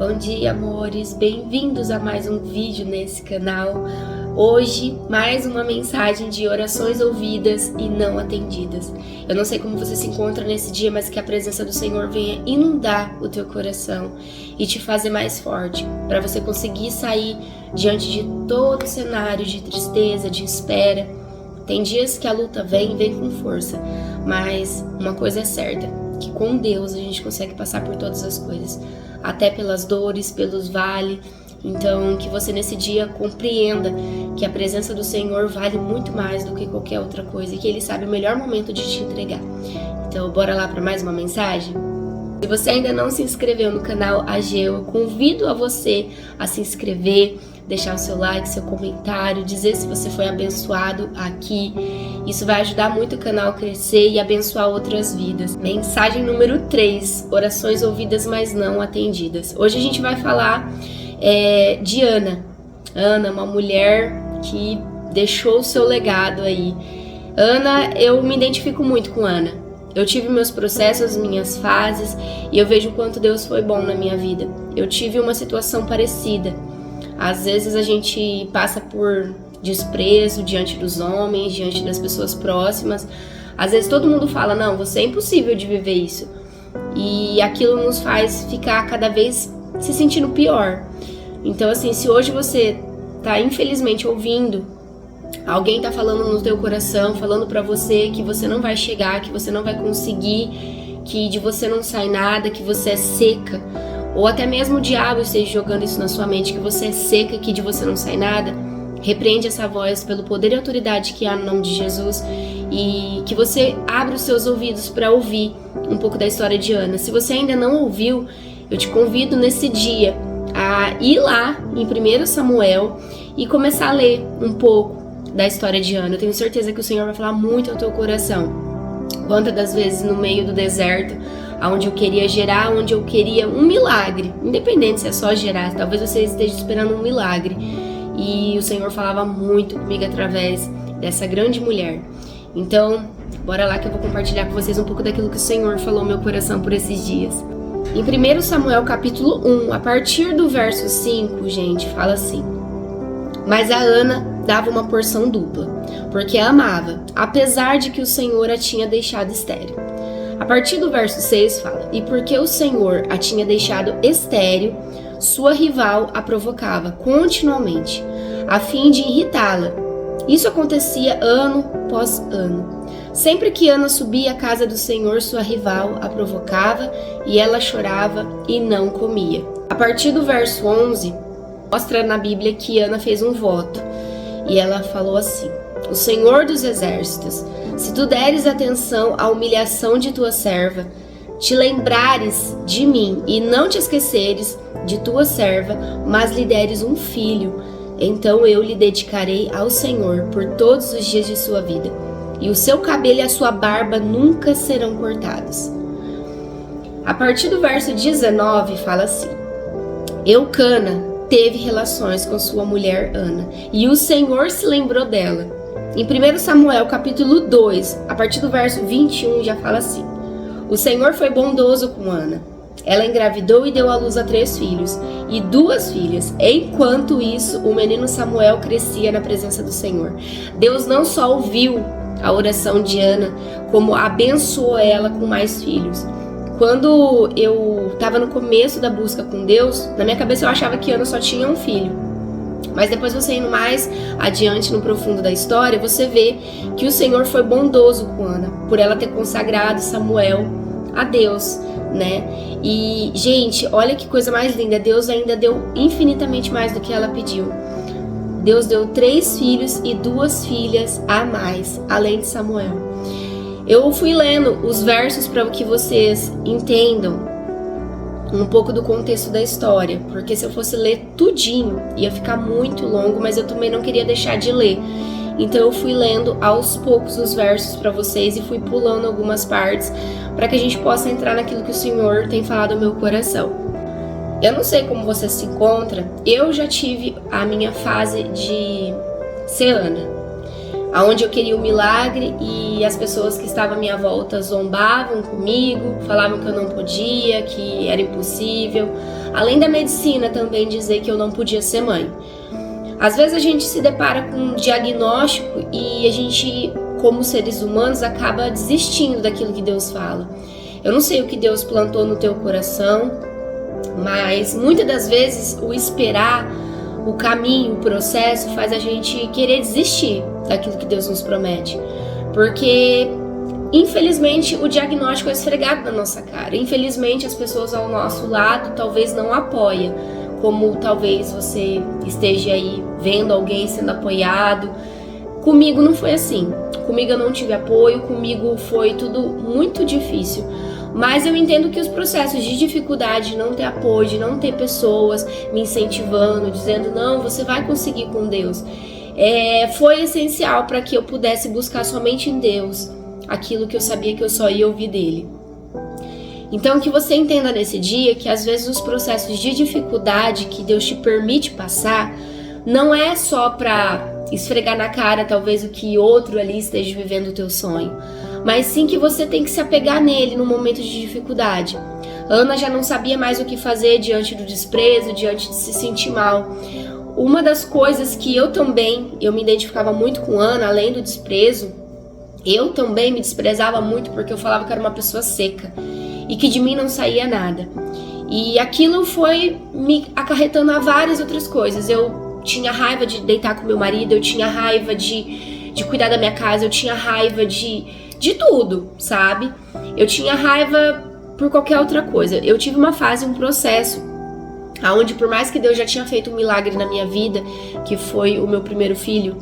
Bom dia, amores! Bem-vindos a mais um vídeo nesse canal. Hoje, mais uma mensagem de orações ouvidas e não atendidas. Eu não sei como você se encontra nesse dia, mas que a presença do Senhor venha inundar o teu coração e te fazer mais forte, para você conseguir sair diante de todo o cenário de tristeza, de espera. Tem dias que a luta vem com força, mas uma coisa é certa, que com Deus a gente consegue passar por todas as coisas, até pelas dores, pelos vales. Então, que você nesse dia compreenda que a presença do Senhor vale muito mais do que qualquer outra coisa e que Ele sabe o melhor momento de te entregar. Então, bora lá para mais uma mensagem? Se você ainda não se inscreveu no canal Ageu, eu convido a você a se inscrever, deixar o seu like, seu comentário, dizer se você foi abençoado aqui. Isso vai ajudar muito o canal a crescer e abençoar outras vidas. Mensagem número 3, orações ouvidas mas não atendidas. Hoje a gente vai falar de Ana. Ana, uma mulher que deixou o seu legado aí. Ana, eu me identifico muito com Ana. Eu tive meus processos, minhas fases, e eu vejo o quanto Deus foi bom na minha vida. Eu tive uma situação parecida. Às vezes a gente passa por desprezo diante dos homens, diante das pessoas próximas. Às vezes todo mundo fala, não, você é impossível de viver isso. E aquilo nos faz ficar cada vez se sentindo pior. Então assim, se hoje você tá infelizmente ouvindo, alguém tá falando no teu coração, falando pra você que você não vai chegar, que você não vai conseguir, que de você não sai nada, que você é seca, ou até mesmo o diabo esteja jogando isso na sua mente, que você é seca, que de você não sai nada, repreende essa voz pelo poder e autoridade que há no nome de Jesus e que você abra os seus ouvidos para ouvir um pouco da história de Ana. Se você ainda não ouviu, eu te convido nesse dia a ir lá em 1 Samuel e começar a ler um pouco da história de Ana. Eu tenho certeza que o Senhor vai falar muito ao teu coração. Quantas das vezes no meio do deserto, onde eu queria gerar, onde eu queria um milagre, independente se é só gerar, talvez você esteja esperando um milagre, e o Senhor falava muito comigo através dessa grande mulher. Então, bora lá que eu vou compartilhar com vocês um pouco daquilo que o Senhor falou no meu coração por esses dias. Em 1 Samuel capítulo 1, a partir do verso 5, gente, fala assim: mas a Ana dava uma porção dupla, porque a amava, apesar de que o Senhor a tinha deixado estéril. A partir do verso 6 fala: e porque o Senhor a tinha deixado estéril, sua rival a provocava continuamente, a fim de irritá-la. Isso acontecia ano após ano. Sempre que Ana subia à casa do Senhor, sua rival a provocava e ela chorava e não comia. A partir do verso 11, mostra na Bíblia que Ana fez um voto e ela falou assim: o Senhor dos exércitos, se tu deres atenção à humilhação de tua serva, te lembrares de mim e não te esqueceres de tua serva, mas lhe deres um filho, então eu lhe dedicarei ao Senhor por todos os dias de sua vida, e o seu cabelo e a sua barba nunca serão cortados. A partir do verso 19 fala assim: Eucana teve relações com sua mulher Ana, e o Senhor se lembrou dela. Em 1 Samuel capítulo 2, a partir do verso 21 já fala assim: o Senhor foi bondoso com Ana. Ela engravidou e deu à luz a 3 filhos e 2 filhas. Enquanto isso, o menino Samuel crescia na presença do Senhor. Deus não só ouviu a oração de Ana, como abençoou ela com mais filhos. Quando eu estava no começo da busca com Deus, na minha cabeça eu achava que Ana só tinha um filho. Mas depois você indo mais adiante no profundo da história, você vê que o Senhor foi bondoso com Ana, por ela ter consagrado Samuel a Deus, né? E, gente, olha que coisa mais linda, Deus ainda deu infinitamente mais do que ela pediu. Deus deu 3 filhos e 2 filhas a mais, além de Samuel. Eu fui lendo os versos para que vocês entendam um pouco do contexto da história, porque se eu fosse ler tudinho, ia ficar muito longo, mas eu também não queria deixar de ler. Então eu fui lendo aos poucos os versos para vocês e fui pulando algumas partes para que a gente possa entrar naquilo que o Senhor tem falado ao meu coração. Eu não sei como você se encontra, eu já tive a minha fase de ser Ana. aonde eu queria o milagre e as pessoas que estavam à minha volta zombavam comigo, falavam que eu não podia, que era impossível. Além da medicina também dizer que eu não podia ser mãe. Às vezes a gente se depara com um diagnóstico e a gente, como seres humanos, acaba desistindo daquilo que Deus fala. Eu não sei o que Deus plantou no teu coração, mas muitas das vezes o esperar, o caminho, o processo faz a gente querer desistir daquilo que Deus nos promete. Porque, infelizmente, o diagnóstico é esfregado na nossa cara. Infelizmente, as pessoas ao nosso lado talvez não apoiam. Como talvez você esteja aí vendo alguém sendo apoiado. Comigo não foi assim. Comigo eu não tive apoio, comigo foi tudo muito difícil. Mas eu entendo que os processos de dificuldade, de não ter apoio, de não ter pessoas me incentivando, dizendo, não, você vai conseguir com Deus, foi essencial para que eu pudesse buscar somente em Deus aquilo que eu sabia que eu só ia ouvir dele. Então que você entenda nesse dia que às vezes os processos de dificuldade que Deus te permite passar, não é só para esfregar na cara talvez o que outro ali esteja vivendo o teu sonho, mas sim que você tem que se apegar nele no momento de dificuldade. Ana já não sabia mais o que fazer diante do desprezo, diante de se sentir mal. Uma das coisas que eu me identificava muito com Ana, além do desprezo, eu também me desprezava muito porque eu falava que era uma pessoa seca e que de mim não saía nada. E aquilo foi me acarretando a várias outras coisas. Eu tinha raiva de deitar com meu marido, eu tinha raiva de cuidar da minha casa, eu tinha raiva de tudo, sabe? Eu tinha raiva por qualquer outra coisa. Eu tive uma fase, um processo, onde por mais que Deus já tinha feito um milagre na minha vida, que foi o meu primeiro filho,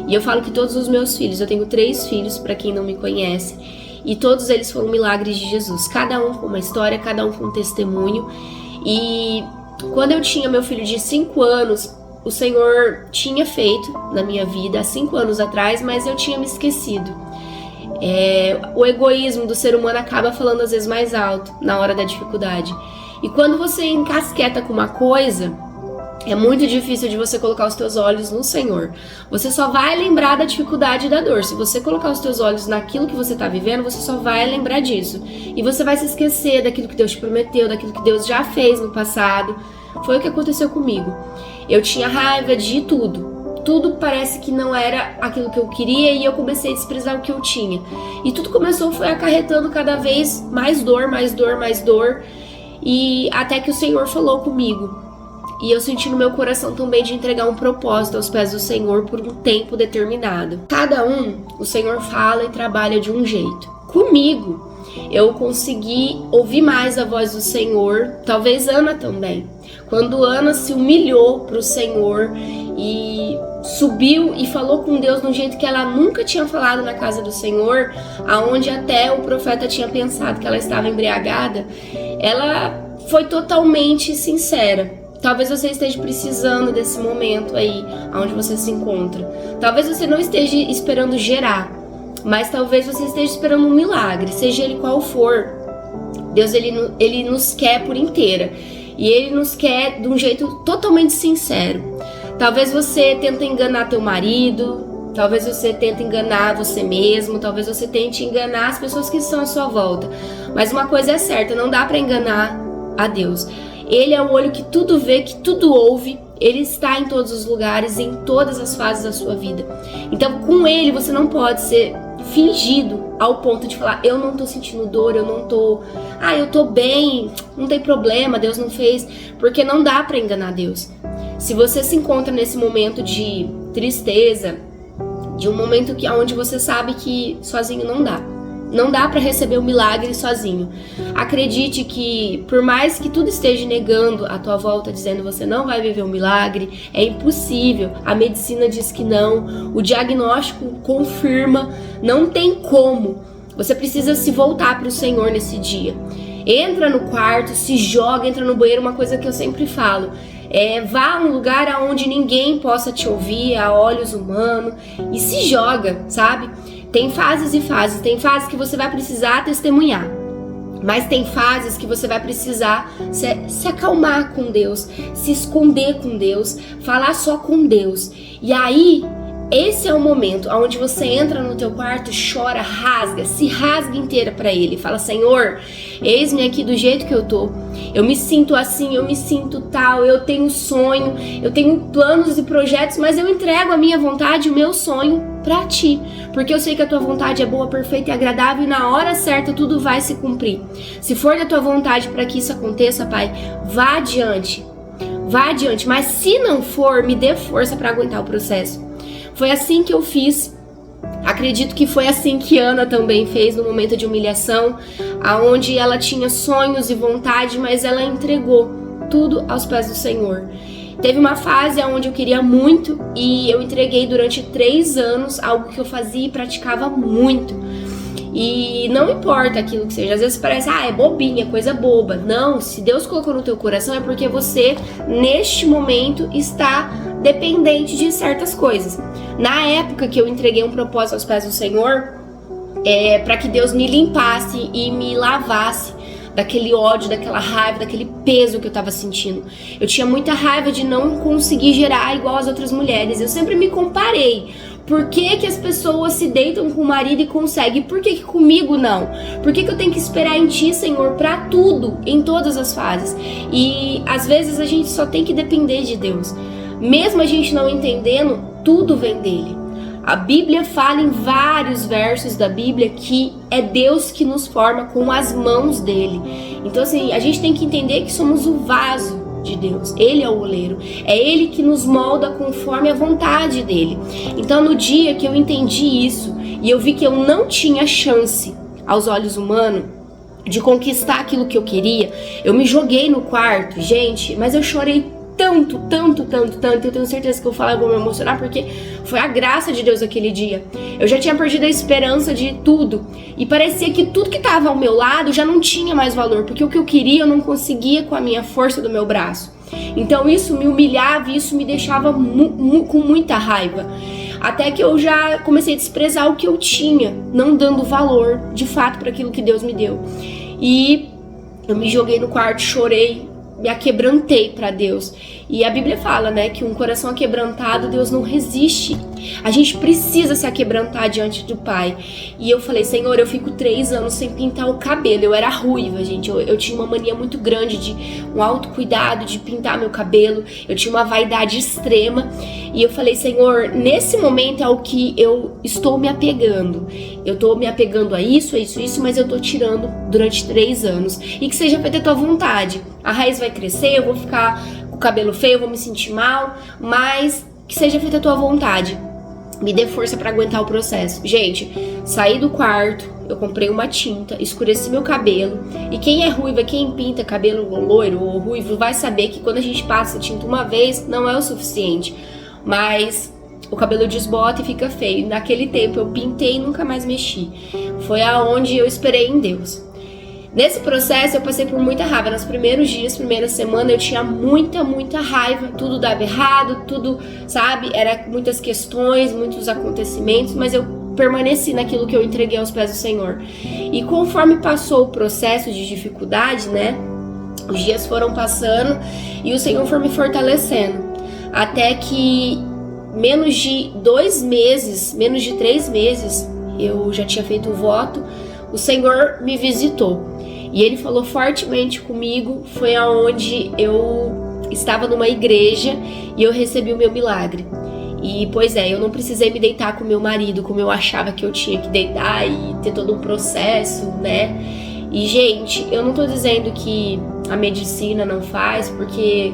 e eu falo que todos os meus filhos, eu tenho 3 filhos, para quem não me conhece, e todos eles foram milagres de Jesus, cada um com uma história, cada um com um testemunho. E quando eu tinha meu filho de 5 anos, o Senhor tinha feito na minha vida há 5 anos atrás, mas eu tinha me esquecido. O egoísmo do ser humano acaba falando às vezes mais alto na hora da dificuldade. E quando você encasqueta com uma coisa, é muito difícil de você colocar os teus olhos no Senhor. Você só vai lembrar da dificuldade e da dor. Se você colocar os teus olhos naquilo que você está vivendo, você só vai lembrar disso. E você vai se esquecer daquilo que Deus te prometeu, daquilo que Deus já fez no passado. Foi o que aconteceu comigo. Eu tinha raiva de tudo. Tudo parece que não era aquilo que eu queria e eu comecei a desprezar o que eu tinha. E tudo foi acarretando cada vez mais dor, mais dor, mais dor. E até que o Senhor falou comigo. E eu senti no meu coração também de entregar um propósito aos pés do Senhor por um tempo determinado. Cada um, o Senhor fala e trabalha de um jeito. Comigo, eu consegui ouvir mais a voz do Senhor, talvez Ana também. Quando Ana se humilhou para o Senhor e subiu e falou com Deus de um jeito que ela nunca tinha falado na casa do Senhor, aonde até o profeta tinha pensado que ela estava embriagada, ela foi totalmente sincera. Talvez você esteja precisando desse momento aí, onde você se encontra. Talvez você não esteja esperando gerar, mas talvez você esteja esperando um milagre, seja ele qual for. Deus, ele nos quer por inteira. E Ele nos quer de um jeito totalmente sincero. Talvez você tente enganar teu marido, talvez você tente enganar você mesmo, talvez você tente enganar as pessoas que estão à sua volta. Mas uma coisa é certa, não dá para enganar a Deus. Ele é o olho que tudo vê, que tudo ouve. Ele está em todos os lugares, em todas as fases da sua vida. Então, com Ele, você não pode ser fingido ao ponto de falar, eu não tô sentindo dor, eu tô bem, não tem problema, Deus não fez, porque não dá pra enganar Deus. Se você se encontra nesse momento de tristeza, de um momento onde você sabe que sozinho não dá pra receber o milagre sozinho. Acredite que, por mais que tudo esteja negando à tua volta, dizendo você não vai viver um milagre, é impossível, a medicina diz que não, o diagnóstico confirma, não tem como. Você precisa se voltar para o Senhor nesse dia. Entra no quarto, se joga, entra no banheiro, uma coisa que eu sempre falo. Vá a um lugar onde ninguém possa te ouvir, a olhos humanos, e se joga, sabe? Tem fases e fases, tem fases que você vai precisar testemunhar, mas tem fases que você vai precisar se acalmar com Deus, se esconder com Deus, falar só com Deus. E aí esse é o momento onde você entra no teu quarto, chora, rasga, se rasga inteira para Ele. Fala: Senhor, eis-me aqui do jeito que eu tô. Eu me sinto assim, eu me sinto tal, eu tenho sonho, eu tenho planos e projetos, mas eu entrego a minha vontade, o meu sonho para Ti. Porque eu sei que a Tua vontade é boa, perfeita e agradável e na hora certa tudo vai se cumprir. Se for da Tua vontade para que isso aconteça, Pai, vá adiante. Vá adiante, mas se não for, me dê força para aguentar o processo. Foi assim que eu fiz. Acredito que foi assim que Ana também fez no momento de humilhação, aonde ela tinha sonhos e vontade, mas ela entregou tudo aos pés do Senhor. Teve uma fase onde eu queria muito e eu entreguei durante 3 anos algo que eu fazia e praticava muito. E não importa aquilo que seja, às vezes parece, é bobinha, coisa boba. Não, se Deus colocou no teu coração é porque você, neste momento, está dependente de certas coisas. Na época que eu entreguei um propósito aos pés do Senhor, para que Deus me limpasse e me lavasse daquele ódio, daquela raiva, daquele peso que eu tava sentindo. Eu tinha muita raiva de não conseguir gerar igual as outras mulheres. Eu sempre me comparei. Por que as pessoas se deitam com o marido e conseguem? Por que comigo não? Por que eu tenho que esperar em Ti, Senhor, pra tudo, em todas as fases? E às vezes a gente só tem que depender de Deus. Mesmo a gente não entendendo, tudo vem dele. A Bíblia fala em vários versos da Bíblia que é Deus que nos forma com as mãos dele. Então assim, a gente tem que entender que somos o vaso de Deus. Ele é o oleiro. É Ele que nos molda conforme a vontade dele. Então no dia que eu entendi isso e eu vi que eu não tinha chance aos olhos humanos de conquistar aquilo que eu queria, eu me joguei no quarto, gente, mas eu chorei tanto, eu tenho certeza que eu falar, eu vou me emocionar, porque foi a graça de Deus aquele dia. Eu já tinha perdido a esperança de tudo, e parecia que tudo que estava ao meu lado já não tinha mais valor, porque o que eu queria eu não conseguia com a minha força do meu braço. Então isso me humilhava e isso me deixava com muita raiva, até que eu já comecei a desprezar o que eu tinha, não dando valor de fato para aquilo que Deus me deu. E eu me joguei no quarto, chorei, me aquebrantei para Deus. E a Bíblia fala, né, que um coração aquebrantado Deus não resiste. A gente precisa se aquebrantar diante do Pai. E eu falei: Senhor, eu fico 3 anos sem pintar o cabelo. Eu era ruiva, gente. Eu tinha uma mania muito grande de um autocuidado, de pintar meu cabelo. Eu tinha uma vaidade extrema. E eu falei: Senhor, nesse momento é o que eu estou me apegando. Eu estou me apegando a isso, mas eu estou tirando durante 3 anos. E que seja feita a tua vontade. A raiz vai crescer, eu vou ficar com o cabelo feio, eu vou me sentir mal, mas que seja feita a tua vontade. Me dê força para aguentar o processo. Gente, saí do quarto, eu comprei uma tinta, escureci meu cabelo. E quem é ruiva, quem pinta cabelo loiro ou ruivo, vai saber que quando a gente passa tinta uma vez, não é o suficiente. Mas o cabelo desbota e fica feio. Naquele tempo eu pintei e nunca mais mexi. Foi aonde eu esperei em Deus. Nesse processo eu passei por muita raiva. Nos primeiros dias, primeira semana, eu tinha muita raiva. Tudo dava errado, tudo, sabe? Era muitas questões, muitos acontecimentos, mas eu permaneci naquilo que eu entreguei aos pés do Senhor. E conforme passou o processo de dificuldade, né? Os dias foram passando e o Senhor foi me fortalecendo. Até que menos de 2 meses, menos de 3 meses, eu já tinha feito o voto, o Senhor me visitou. E Ele falou fortemente comigo, foi aonde eu estava numa igreja e eu recebi o meu milagre. E, pois é, eu não precisei me deitar com meu marido como eu achava que eu tinha que deitar e ter todo um processo, né? E, gente, eu não tô dizendo que a medicina não faz, porque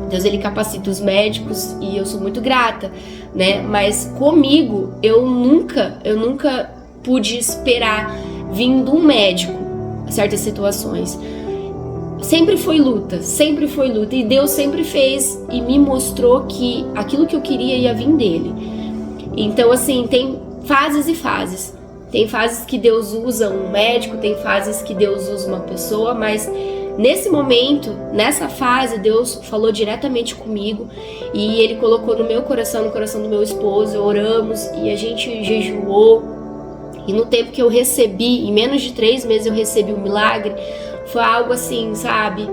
Deus, Ele capacita os médicos e eu sou muito grata, né? Mas comigo, eu nunca pude esperar vindo um médico certas situações. Sempre foi luta, e Deus sempre fez e me mostrou que aquilo que eu queria ia vir dele. Então assim, tem fases e fases. Tem fases que Deus usa um médico, tem fases que Deus usa uma pessoa, mas nesse momento, nessa fase, Deus falou diretamente comigo e Ele colocou no meu coração, no coração do meu esposo, oramos e a gente jejuou. E no tempo que eu recebi, em menos de 3 meses eu recebi um milagre, foi algo assim, sabe?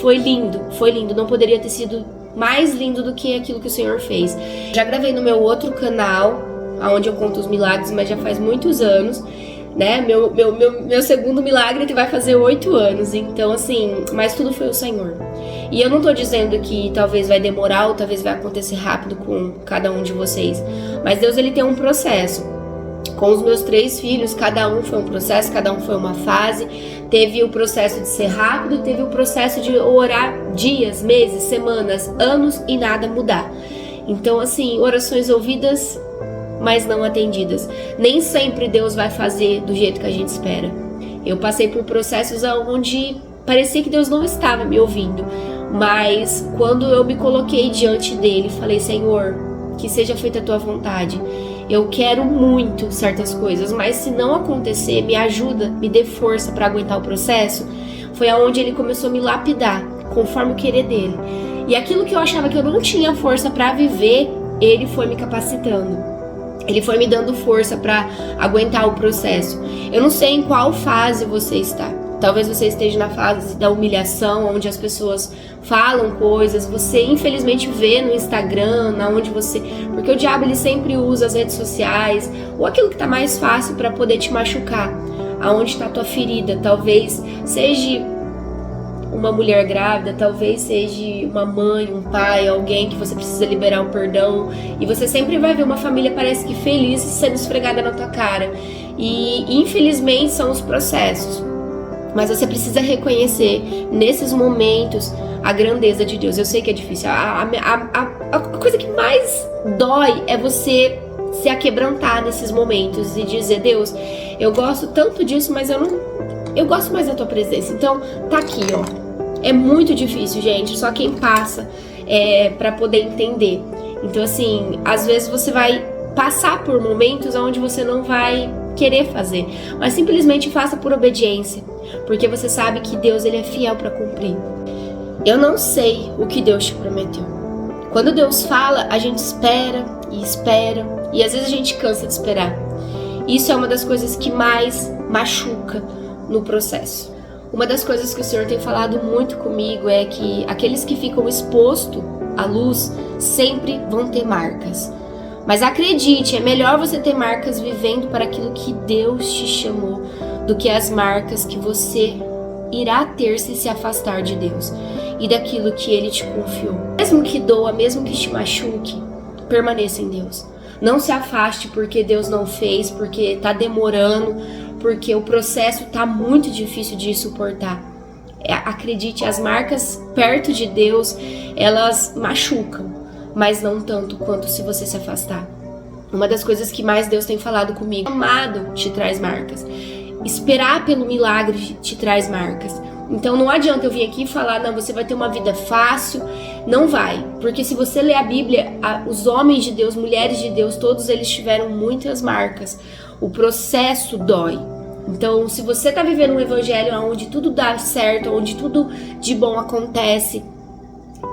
Foi lindo, não poderia ter sido mais lindo do que aquilo que o Senhor fez. Já gravei no meu outro canal, onde eu conto os milagres, mas já faz muitos anos, né? Meu segundo milagre que vai fazer 8 anos, então assim, mas tudo foi o Senhor. E eu não tô dizendo que talvez vai demorar ou talvez vai acontecer rápido com cada um de vocês, mas Deus, ele tem um processo. Com os meus 3 filhos, cada um foi um processo, cada um foi uma fase. Teve o processo de ser rápido, teve o processo de orar dias, meses, semanas, anos e nada mudar. Então assim, orações ouvidas, mas não atendidas. Nem sempre Deus vai fazer do jeito que a gente espera. Eu passei por processos onde parecia que Deus não estava me ouvindo, mas quando eu me coloquei diante dele, falei: Senhor, que seja feita a tua vontade. Eu quero muito certas coisas, mas se não acontecer, me ajuda, me dê força para aguentar o processo. Foi aonde ele começou a me lapidar, conforme o querer dele. E aquilo que eu achava que eu não tinha força para viver, ele foi me capacitando. Ele foi me dando força para aguentar o processo. Eu não sei em qual fase você está. Talvez você esteja na fase da humilhação, onde as pessoas falam coisas, você infelizmente vê no Instagram, onde você... Porque o diabo, ele sempre usa as redes sociais, ou aquilo que está mais fácil para poder te machucar. Aonde está a tua ferida, talvez seja uma mulher grávida, talvez seja uma mãe, um pai, alguém que você precisa liberar um perdão, e você sempre vai ver uma família, parece que feliz, sendo esfregada na tua cara. E infelizmente são os processos. Mas você precisa reconhecer nesses momentos a grandeza de Deus. Eu sei que é difícil. A coisa que mais dói é você se aquebrantar nesses momentos e dizer: Deus, eu gosto tanto disso, mas eu gosto mais da tua presença. Então tá aqui, ó. É muito difícil, gente. Só quem passa pra poder entender. Então assim, às vezes você vai passar por momentos onde você não vai querer fazer, mas simplesmente faça por obediência, porque você sabe que Deus, ele é fiel para cumprir. Eu não sei o que Deus te prometeu. Quando Deus fala, a gente espera e às vezes a gente cansa de esperar. Isso é uma das coisas que mais machuca no processo. Uma das coisas que o Senhor tem falado muito comigo é que aqueles que ficam expostos à luz sempre vão ter marcas. Mas acredite, é melhor você ter marcas vivendo para aquilo que Deus te chamou, do que as marcas que você irá ter se afastar de Deus e daquilo que Ele te confiou. Mesmo que doa, mesmo que te machuque, permaneça em Deus. Não se afaste porque Deus não fez, porque está demorando, porque o processo está muito difícil de suportar. Acredite, as marcas perto de Deus, elas machucam, mas não tanto quanto se você se afastar. Uma das coisas que mais Deus tem falado comigo: amado te traz marcas. Esperar pelo milagre te traz marcas. Então não adianta eu vir aqui e falar: não, você vai ter uma vida fácil. Não vai, porque se você ler a Bíblia, os homens de Deus, mulheres de Deus, todos eles tiveram muitas marcas. O processo dói. Então, se você está vivendo um evangelho onde tudo dá certo, onde tudo de bom acontece,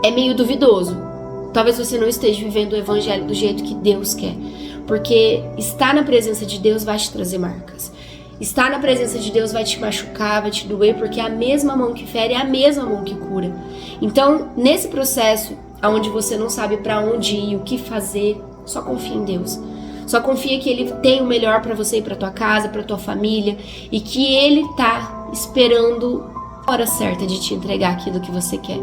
é meio duvidoso. Talvez você não esteja vivendo o evangelho do jeito que Deus quer, porque estar na presença de Deus vai te trazer marcas. Estar na presença de Deus vai te machucar, vai te doer, porque a mesma mão que fere é a mesma mão que cura. Então, nesse processo, onde você não sabe para onde ir, o que fazer, só confia em Deus. Só confia que Ele tem o melhor para você e para tua casa, para tua família, e que Ele tá esperando a hora certa de te entregar aquilo que você quer.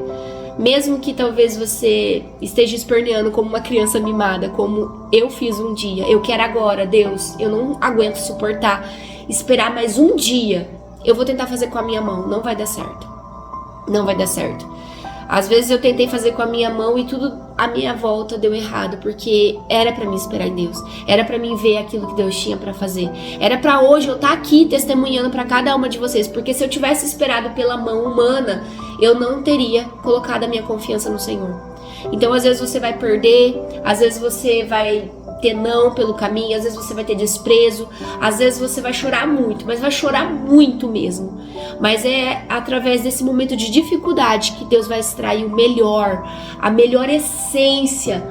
Mesmo que talvez você esteja esperneando como uma criança mimada, como eu fiz um dia. Eu quero agora, Deus, eu não aguento suportar esperar mais um dia. Eu vou tentar fazer com a minha mão, não vai dar certo. Não vai dar certo. Às vezes eu tentei fazer com a minha mão e tudo à minha volta deu errado, porque era pra mim esperar em Deus. Era pra mim ver aquilo que Deus tinha pra fazer. Era pra hoje eu estar aqui testemunhando pra cada uma de vocês, porque se eu tivesse esperado pela mão humana, eu não teria colocado a minha confiança no Senhor. Então às vezes você vai perder, às vezes você vai ter não pelo caminho, às vezes você vai ter desprezo, às vezes você vai chorar muito, mas vai chorar muito mesmo. Mas é através desse momento de dificuldade que Deus vai extrair o melhor, a melhor essência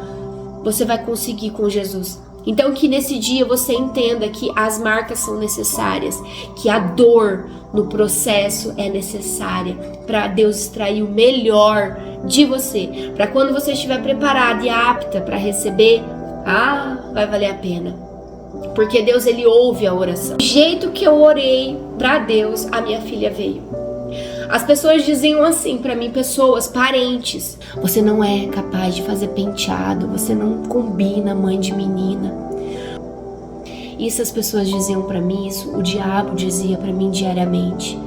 você vai conseguir com Jesus. Então que nesse dia você entenda que as marcas são necessárias, que a dor no processo é necessária para Deus extrair o melhor de você, para quando você estiver preparada e apta para receber, vai valer a pena. Porque Deus, ele ouve a oração. Do jeito que eu orei para Deus, a minha filha veio. As pessoas diziam assim para mim, pessoas, parentes: você não é capaz de fazer penteado, você não combina, mãe de menina. Isso as pessoas diziam para mim, isso o diabo dizia para mim diariamente.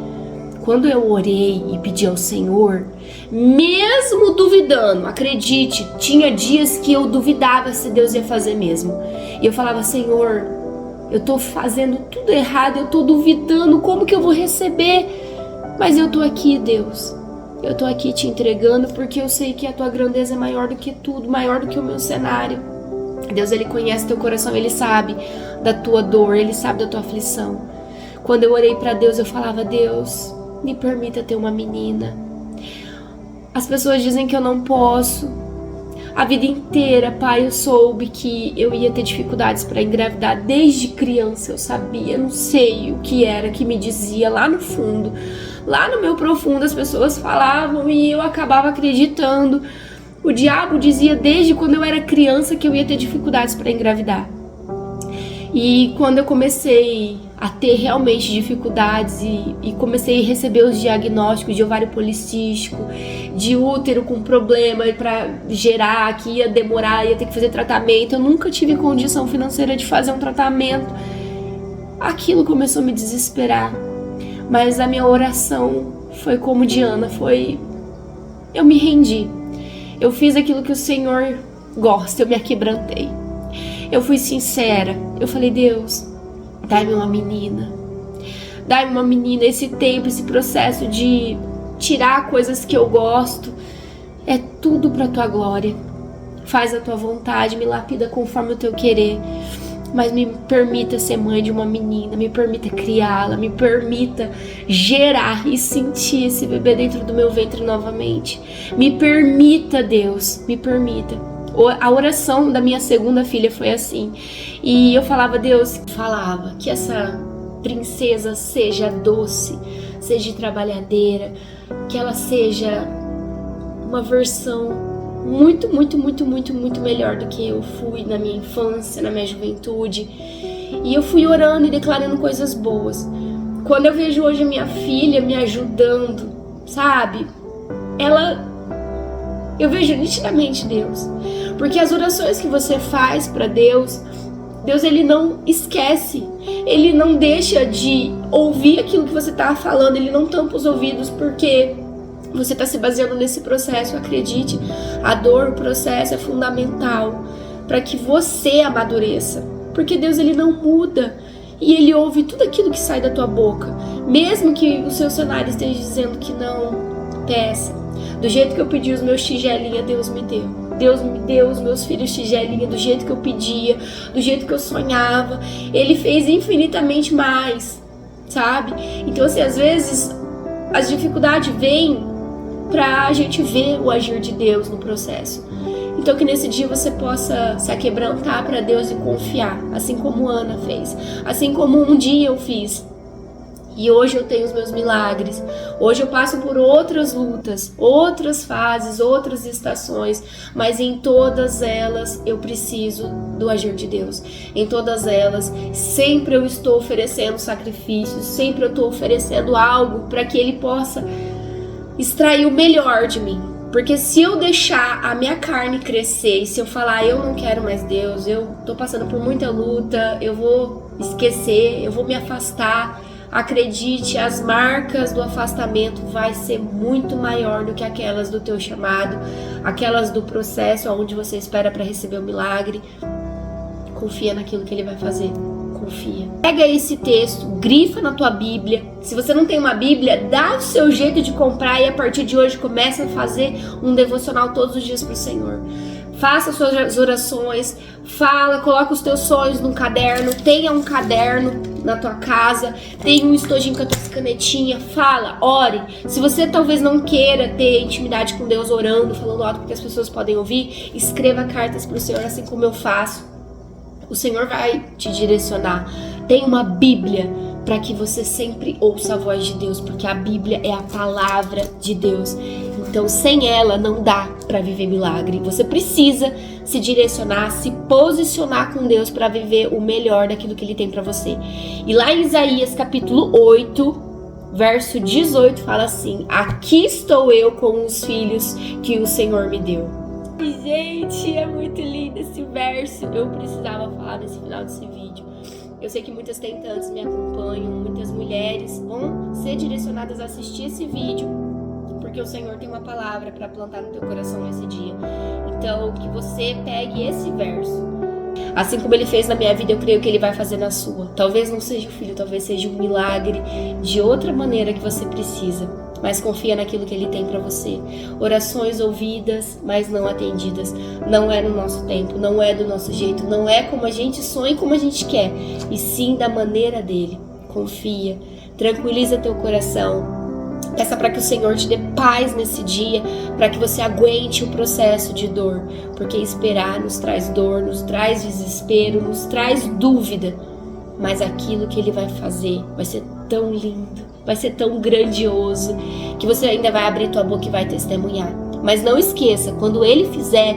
Quando eu orei e pedi ao Senhor, mesmo duvidando, acredite, tinha dias que eu duvidava se Deus ia fazer mesmo. E eu falava: Senhor, eu tô fazendo tudo errado, eu tô duvidando, como que eu vou receber? Mas eu tô aqui, Deus. Eu tô aqui te entregando porque eu sei que a tua grandeza é maior do que tudo, maior do que o meu cenário. Deus, ele conhece teu coração, ele sabe da tua dor, ele sabe da tua aflição. Quando eu orei pra Deus, eu falava: Deus, me permita ter uma menina. As pessoas dizem que eu não posso. A vida inteira, Pai, eu soube que eu ia ter dificuldades para engravidar. Desde criança eu sabia, não sei o que era que me dizia lá no fundo. Lá no meu profundo as pessoas falavam e eu acabava acreditando. O diabo dizia desde quando eu era criança que eu ia ter dificuldades para engravidar. E quando eu comecei a ter realmente dificuldades e comecei a receber os diagnósticos de ovário policístico, de útero com problema para gerar, que ia demorar, ia ter que fazer tratamento, eu nunca tive condição financeira de fazer um tratamento. Aquilo começou a me desesperar. Mas a minha oração foi como Diana, eu me rendi. Eu fiz aquilo que o Senhor gosta, eu me aquebrantei. Eu fui sincera, eu falei: Deus, dai-me uma menina. Dai-me uma menina. Esse tempo, esse processo de tirar coisas que eu gosto, é tudo pra tua glória. Faz a tua vontade, me lapida conforme o teu querer. Mas me permita ser mãe de uma menina, me permita criá-la, me permita gerar e sentir esse bebê dentro do meu ventre novamente. Me permita, Deus, me permita. A oração da minha segunda filha foi assim. E eu falava: Deus, que essa princesa seja doce, seja trabalhadeira, que ela seja uma versão muito, muito, muito, muito, muito melhor do que eu fui na minha infância, na minha juventude. E eu fui orando e declarando coisas boas. Quando eu vejo hoje a minha filha me ajudando, sabe? Eu vejo nitidamente Deus. Porque as orações que você faz para Deus, ele não esquece. Ele não deixa de ouvir aquilo que você tá falando. Ele não tampa os ouvidos porque você está se baseando nesse processo. Acredite, a dor, o processo é fundamental para que você amadureça. Porque Deus, ele não muda. E ele ouve tudo aquilo que sai da tua boca. Mesmo que o seu cenário esteja dizendo que não, peça. Do jeito que eu pedi os meus tigelinhas, Deus me deu. Deus me deu os meus filhos tigelinha do jeito que eu pedia, do jeito que eu sonhava. Ele fez infinitamente mais, sabe? Então, assim, às vezes as dificuldades vêm pra gente ver o agir de Deus no processo. Então que nesse dia você possa se aquebrantar para Deus e confiar, assim como Ana fez, assim como um dia eu fiz. E hoje eu tenho os meus milagres, hoje eu passo por outras lutas, outras fases, outras estações, mas em todas elas eu preciso do agir de Deus. Em todas elas, sempre eu estou oferecendo sacrifícios, sempre eu estou oferecendo algo para que Ele possa extrair o melhor de mim. Porque se eu deixar a minha carne crescer e se eu falar: eu não quero mais Deus, eu tô passando por muita luta, eu vou esquecer, eu vou me afastar, acredite, as marcas do afastamento vai ser muito maior do que aquelas do teu chamado, aquelas do processo onde você espera para receber o milagre. Confia naquilo que Ele vai fazer. Confia. Pega esse texto, grifa na tua Bíblia. Se você não tem uma Bíblia, dá o seu jeito de comprar e a partir de hoje começa a fazer um devocional todos os dias para o Senhor. Faça suas orações, coloca os teus sonhos num caderno, tenha um caderno na tua casa, tenha um estojinho com a tua canetinha, ore. Se você talvez não queira ter intimidade com Deus orando, falando alto porque as pessoas podem ouvir, escreva cartas para o Senhor, assim como eu faço. O Senhor vai te direcionar. Tem uma Bíblia para que você sempre ouça a voz de Deus, porque a Bíblia é a palavra de Deus. Então, sem ela não dá para viver milagre. Você precisa se direcionar, se posicionar com Deus para viver o melhor daquilo que Ele tem para você. E lá em Isaías capítulo 8, verso 18, fala assim: aqui estou eu com os filhos que o Senhor me deu. Gente, é muito lindo esse verso. Eu precisava falar nesse final desse vídeo. Eu sei que muitas tentantes me acompanham, muitas mulheres vão ser direcionadas a assistir esse vídeo, porque o Senhor tem uma palavra para plantar no teu coração nesse dia. Então, que você pegue esse verso. Assim como Ele fez na minha vida, eu creio que Ele vai fazer na sua. Talvez não seja o filho, talvez seja um milagre de outra maneira que você precisa. Mas confia naquilo que Ele tem para você. Orações ouvidas, mas não atendidas. Não é no nosso tempo, não é do nosso jeito, não é como a gente sonha e como a gente quer. E sim da maneira dEle. Confia, tranquiliza teu coração. Peça para que o Senhor te dê paz nesse dia, para que você aguente o processo de dor, porque esperar nos traz dor, nos traz desespero, nos traz dúvida, mas aquilo que Ele vai fazer vai ser tão lindo, vai ser tão grandioso, que você ainda vai abrir tua boca e vai testemunhar. Mas não esqueça, quando Ele fizer,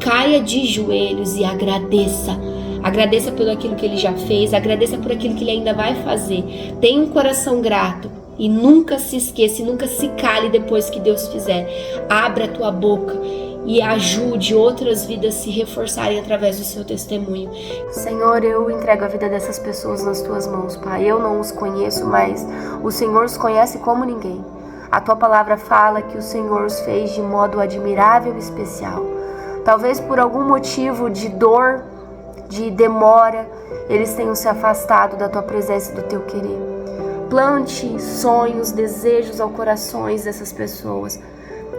caia de joelhos e agradeça. Agradeça pelo aquilo que Ele já fez, agradeça por aquilo que Ele ainda vai fazer. Tenha um coração grato. E nunca se esqueça, e nunca se cale depois que Deus fizer. Abra a tua boca e ajude outras vidas a se reforçarem através do seu testemunho. Senhor, eu entrego a vida dessas pessoas nas tuas mãos, Pai. Eu não os conheço, mas o Senhor os conhece como ninguém. A tua palavra fala que o Senhor os fez de modo admirável e especial. Talvez por algum motivo de dor, de demora, eles tenham se afastado da tua presença e do teu querer. Plante sonhos, desejos ao corações dessas pessoas.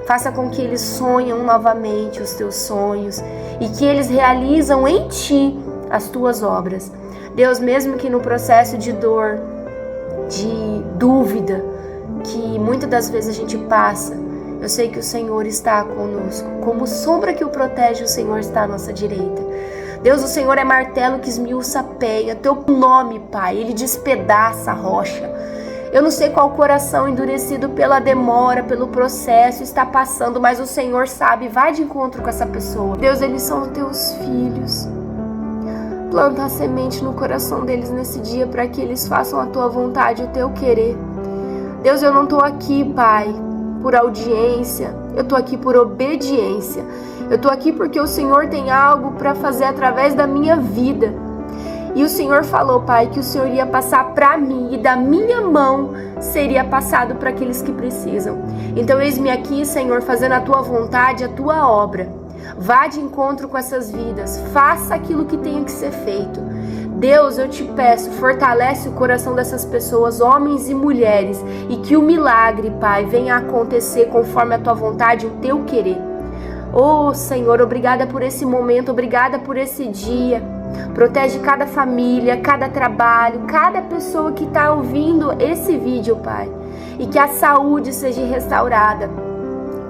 Faça com que eles sonhem novamente os teus sonhos e que eles realizam em ti as tuas obras. Deus, mesmo que no processo de dor, de dúvida, que muitas das vezes a gente passa, eu sei que o Senhor está conosco. Como sombra que o protege, o Senhor está à nossa direita. Deus, o Senhor é martelo que esmiuça a penha. Teu nome, Pai, Ele despedaça a rocha. Eu não sei qual coração endurecido pela demora, pelo processo está passando, mas o Senhor sabe. Vai de encontro com essa pessoa. Deus, eles são teus filhos. Planta a semente no coração deles nesse dia para que eles façam a tua vontade, o teu querer. Deus, eu não estou aqui, Pai, por audiência. Eu estou aqui por obediência. Eu estou aqui porque o Senhor tem algo para fazer através da minha vida. E o Senhor falou, Pai, que o Senhor ia passar para mim e da minha mão seria passado para aqueles que precisam. Então eis-me aqui, Senhor, fazendo a tua vontade, a tua obra. Vá de encontro com essas vidas. Faça aquilo que tenha que ser feito. Deus, eu te peço, fortalece o coração dessas pessoas, homens e mulheres, e que o milagre, Pai, venha a acontecer conforme a tua vontade, o teu querer. Oh, Senhor, obrigada por esse momento, obrigada por esse dia. Protege cada família, cada trabalho, cada pessoa que está ouvindo esse vídeo, Pai. E que a saúde seja restaurada,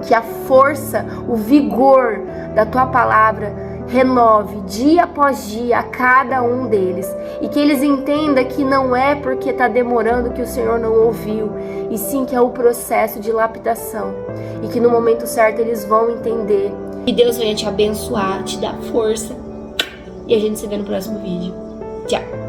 que a força, o vigor da tua palavra renove dia após dia a cada um deles. E que eles entendam que não é porque está demorando que o Senhor não ouviu, e sim que é o processo de lapidação. E que no momento certo eles vão entender. Que Deus venha te abençoar, te dar força. E a gente se vê no próximo vídeo. Tchau!